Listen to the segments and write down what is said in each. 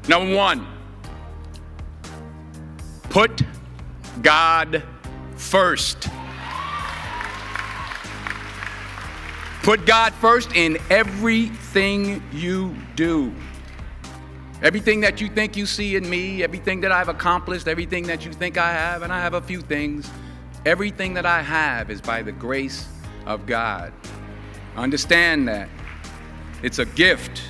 Number one, put God first. Put God first in everything you do. Everything that you think you see in me, everything that I've accomplished, everything that you think I have, and I have a few things, everything that I have is by the grace of God. Understand that. It's a gift.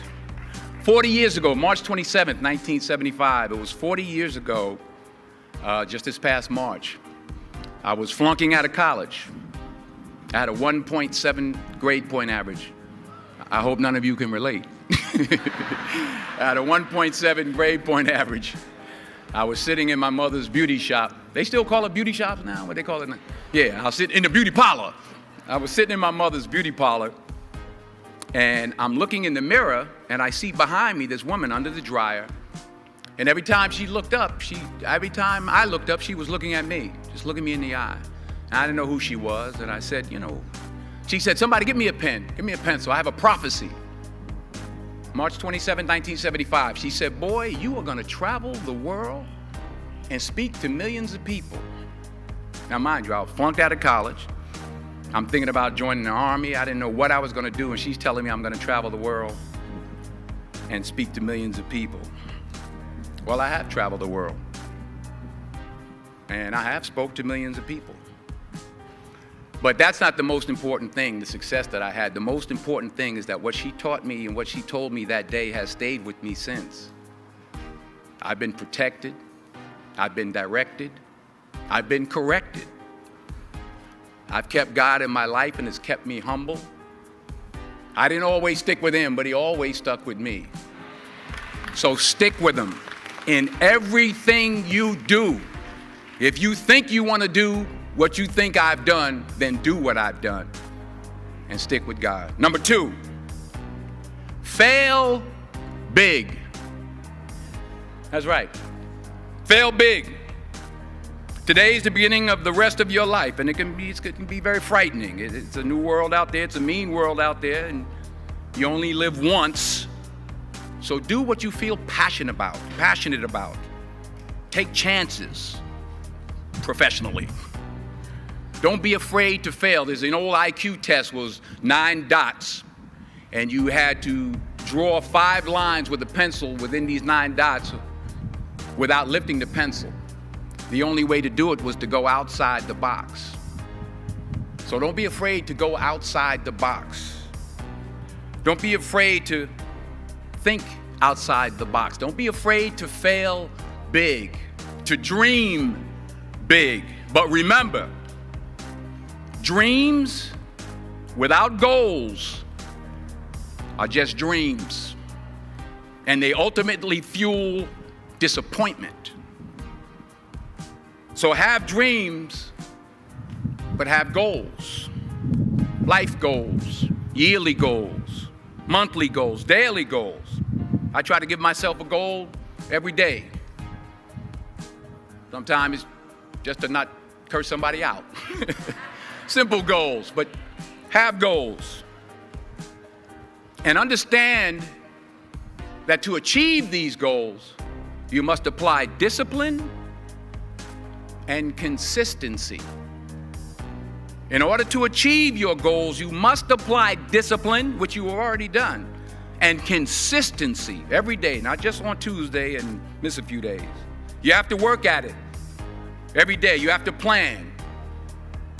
40 years ago, March 27th, 1975, it was 40 years ago, just this past March, I was flunking out of college. I had a 1.7 grade point average. I hope none of you can relate. I had a 1.7 grade point average. I was sitting in my mother's beauty shop. They still call it beauty shops now? What they call it now? Yeah, I was sitting in the beauty parlor. I was sitting in my mother's beauty parlor, and I'm looking in the mirror, and I see behind me this woman under the dryer. And every time she looked up, every time I looked up, she was looking at me, just looking me in the eye. And I didn't know who she was, and I said, she said, somebody give me a pen, give me a pencil, I have a prophecy. March 27, 1975, she said, boy, you are gonna travel the world and speak to millions of people. Now mind you, I was flunked out of college. I'm thinking about joining the army. I didn't know what I was gonna do, and she's telling me I'm gonna travel the world and speak to millions of people. Well, I have traveled the world, and I have spoke to millions of people. But that's not the most important thing, the success that I had. The most important thing is that what she taught me and what she told me that day has stayed with me since. I've been protected, I've been directed, I've been corrected. I've kept God in my life, and it's kept me humble. I didn't always stick with him, but he always stuck with me. So stick with him in everything you do. If you think you want to do what you think I've done, then do what I've done and stick with God. Number two, fail big. That's right. Fail big. Today is the beginning of the rest of your life, and it can be very frightening. It's a new world out there. It's a mean world out there, and you only live once. So do what you feel passionate about. Take chances professionally. Don't be afraid to fail. There's an old IQ test, was 9 dots, and you had to draw 5 lines with a pencil within these 9 dots without lifting the pencil. The only way to do it was to go outside the box. So don't be afraid to go outside the box. Don't be afraid to think outside the box. Don't be afraid to fail big, to dream big. But remember, dreams without goals are just dreams, and they ultimately fuel disappointment. So have dreams, but have goals. Life goals, yearly goals, monthly goals, daily goals. I try to give myself a goal every day. Sometimes it's just to not curse somebody out. Simple goals, but have goals. And understand that to achieve these goals, you must apply discipline and consistency. In order to achieve your goals, you must apply discipline, which you have already done, and consistency every day, not just on Tuesday and miss a few days. You have to work at it every day. You have to plan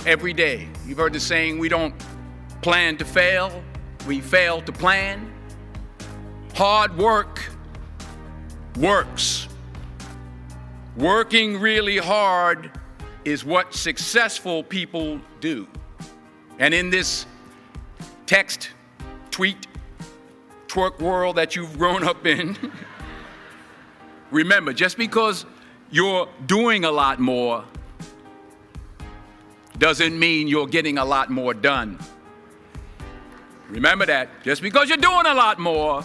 every day. You've heard the saying, we don't plan to fail, we fail to plan. Hard work works. Working really hard is what successful people do. And in this text, tweet, twerk world that you've grown up in, remember, just because you're doing a lot more doesn't mean you're getting a lot more done. Remember that. Just because you're doing a lot more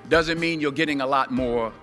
doesn't mean you're getting a lot more